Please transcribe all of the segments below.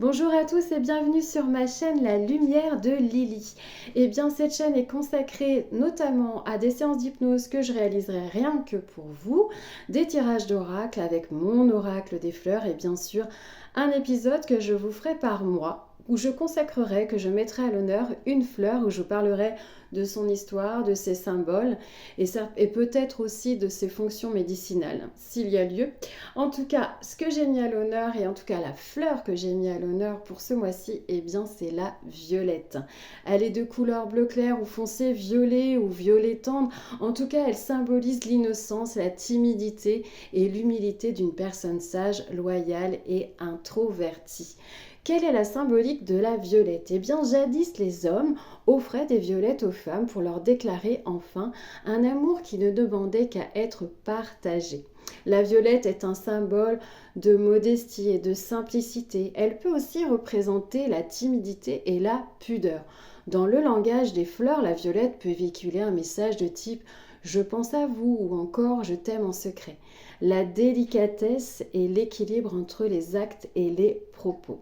Bonjour à tous et bienvenue sur ma chaîne La Lumière de Lily. Eh bien, cette chaîne est consacrée notamment à des séances d'hypnose que je réaliserai rien que pour vous, des tirages d'oracle avec mon oracle des fleurs et bien sûr un épisode que je vous ferai par mois où je consacrerai, que je mettrai à l'honneur une fleur, où je parlerai de son histoire, de ses symboles et peut-être aussi de ses fonctions médicinales, s'il y a lieu. En tout cas, ce que j'ai mis à l'honneur et en tout cas la fleur que j'ai mis à l'honneur pour ce mois-ci, eh bien c'est la violette. Elle est de couleur bleu clair ou foncé, violet ou violet tendre. En tout cas, elle symbolise l'innocence, la timidité et l'humilité d'une personne sage, loyale et introvertie. Quelle est la symbolique de la violette? Eh bien, jadis, les hommes offraient des violettes aux femmes pour leur déclarer enfin un amour qui ne demandait qu'à être partagé. La violette est un symbole de modestie et de simplicité. Elle peut aussi représenter la timidité et la pudeur. Dans le langage des fleurs, la violette peut véhiculer un message de type « je pense à vous » ou encore « je t'aime en secret ». La délicatesse et l'équilibre entre les actes et les propos.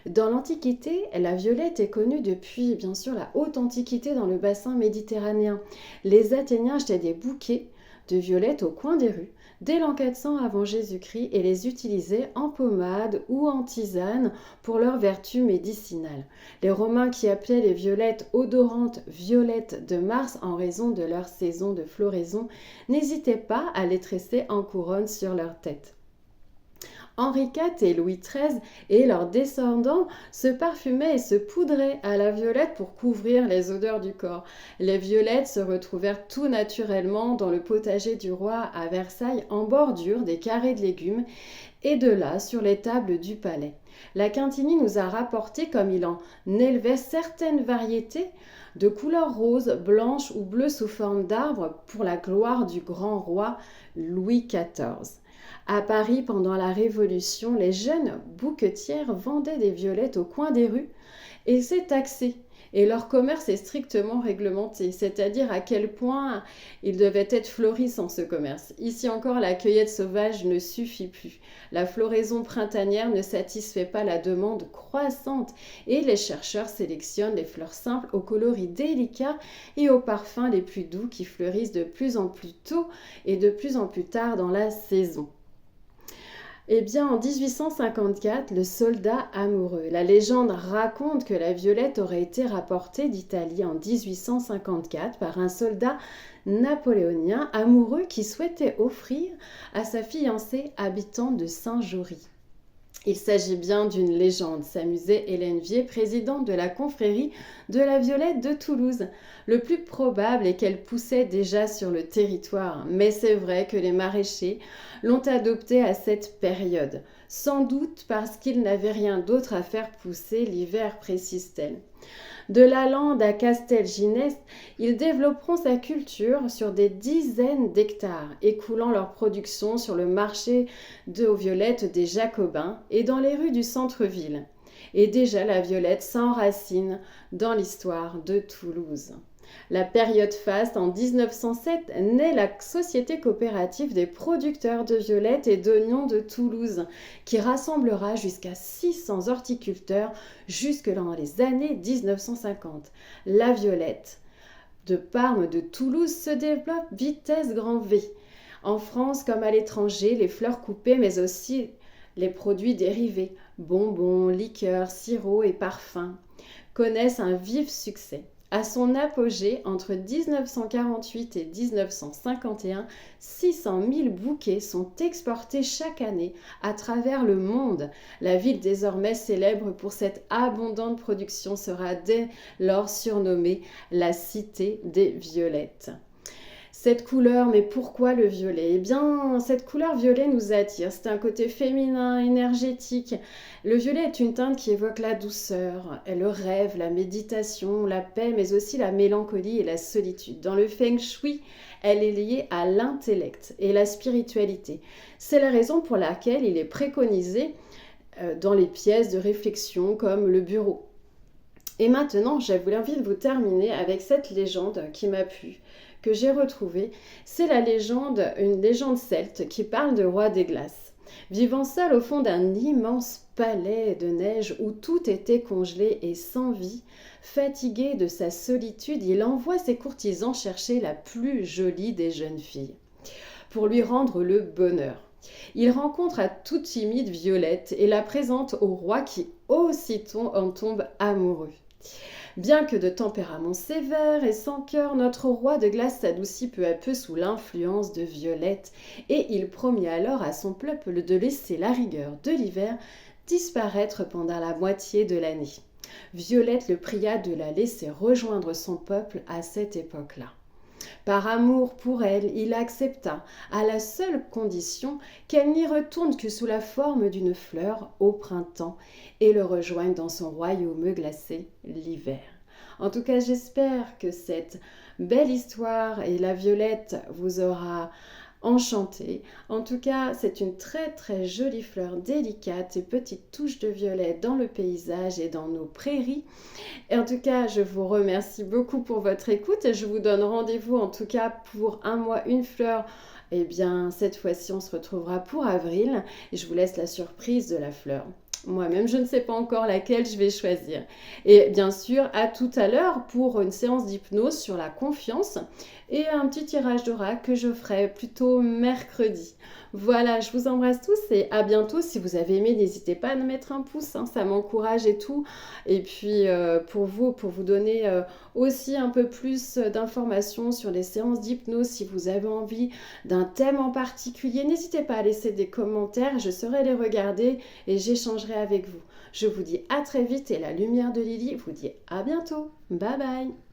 Dans l'Antiquité, la violette est connue depuis bien sûr la haute Antiquité dans le bassin méditerranéen. Les Athéniens jetaient des bouquets de violettes au coin des rues dès l'an 400 avant Jésus-Christ et les utilisaient en pommade ou en tisane pour leurs vertus médicinales. Les Romains qui appelaient les violettes odorantes violettes de Mars en raison de leur saison de floraison n'hésitaient pas à les tresser en couronne sur leur tête. Henri IV et Louis XIII et leurs descendants se parfumaient et se poudraient à la violette pour couvrir les odeurs du corps. Les violettes se retrouvèrent tout naturellement dans le potager du roi à Versailles en bordure des carrés de légumes et de là sur les tables du palais. La Quintini nous a rapporté comme il en élevait certaines variétés de couleur rose, blanche ou bleue sous forme d'arbre pour la gloire du grand roi Louis XIV. À Paris, pendant la Révolution, les jeunes bouquetières vendaient des violettes au coin des rues et c'est taxé. Et leur commerce est strictement réglementé, c'est-à-dire à quel point il devait être florissant ce commerce. Ici encore, la cueillette sauvage ne suffit plus. La floraison printanière ne satisfait pas la demande croissante et les chercheurs sélectionnent les fleurs simples aux coloris délicats et aux parfums les plus doux qui fleurissent de plus en plus tôt et de plus en plus tard dans la saison. Eh bien, en 1854, le soldat amoureux. La légende raconte que la violette aurait été rapportée d'Italie en 1854 par un soldat napoléonien amoureux qui souhaitait offrir à sa fiancée habitante de Saint-Jory. Il s'agit bien d'une légende, s'amusait Hélène Vier, présidente de la confrérie de la Violette de Toulouse. Le plus probable est qu'elle poussait déjà sur le territoire, mais c'est vrai que les maraîchers l'ont adoptée à cette période, sans doute parce qu'ils n'avaient rien d'autre à faire pousser l'hiver, précise-t-elle. De Lalande à Castelginest, ils développeront sa culture sur des dizaines d'hectares, écoulant leur production sur le marché aux violettes des Jacobins et dans les rues du centre-ville. Et déjà la violette s'enracine dans l'histoire de Toulouse. La période faste, en 1907, naît la Société coopérative des producteurs de violettes et d'oignons de Toulouse, qui rassemblera jusqu'à 600 horticulteurs jusque dans les années 1950. La violette de Parme de Toulouse se développe vitesse grand V. En France comme à l'étranger, les fleurs coupées, mais aussi les produits dérivés, bonbons, liqueurs, sirops et parfums, connaissent un vif succès. À son apogée, entre 1948 et 1951, 600 000 bouquets sont exportés chaque année à travers le monde. La ville désormais célèbre pour cette abondante production sera dès lors surnommée la Cité des Violettes. Cette couleur, mais pourquoi le violet? Eh bien, cette couleur violet nous attire. C'est un côté féminin, énergétique. Le violet est une teinte qui évoque la douceur, le rêve, la méditation, la paix, mais aussi la mélancolie et la solitude. Dans le feng shui, elle est liée à l'intellect et la spiritualité. C'est la raison pour laquelle il est préconisé dans les pièces de réflexion comme le bureau. Et maintenant, j'avais envie de vous terminer avec cette légende qui m'a plu, que j'ai retrouvée. C'est une légende celte qui parle de roi des glaces. Vivant seul au fond d'un immense palais de neige où tout était congelé et sans vie, fatigué de sa solitude, il envoie ses courtisans chercher la plus jolie des jeunes filles pour lui rendre le bonheur. Il rencontre à toute timide Violette et la présente au roi qui aussitôt en tombe amoureux. Bien que de tempérament sévère et sans cœur, notre roi de glace s'adoucit peu à peu sous l'influence de Violette et il promit alors à son peuple de laisser la rigueur de l'hiver disparaître pendant la moitié de l'année. Violette le pria de la laisser rejoindre son peuple à cette époque-là. Par amour pour elle, il accepta, à la seule condition qu'elle n'y retourne que sous la forme d'une fleur au printemps et le rejoigne dans son royaume glacé l'hiver. En tout cas, j'espère que cette belle histoire et la Violette vous aura enchanté. En tout cas, c'est une très très jolie fleur délicate et petite touche de violet dans le paysage et dans nos prairies. Et en tout cas, je vous remercie beaucoup pour votre écoute et je vous donne rendez-vous en tout cas pour un mois, une fleur. Eh bien, cette fois-ci, on se retrouvera pour avril et je vous laisse la surprise de la fleur. Moi-même, je ne sais pas encore laquelle je vais choisir. Et bien sûr, à tout à l'heure pour une séance d'hypnose sur la confiance et un petit tirage d'oracle que je ferai plutôt mercredi. Voilà, je vous embrasse tous et à bientôt. Si vous avez aimé, n'hésitez pas à me mettre un pouce, hein, ça m'encourage et tout. Et puis pour vous donner aussi un peu plus d'informations sur les séances d'hypnose, si vous avez envie d'un thème en particulier, n'hésitez pas à laisser des commentaires, je saurai les regarder et j'échangerai avec vous. Je vous dis à très vite et la lumière de Lily vous dit à bientôt. Bye bye.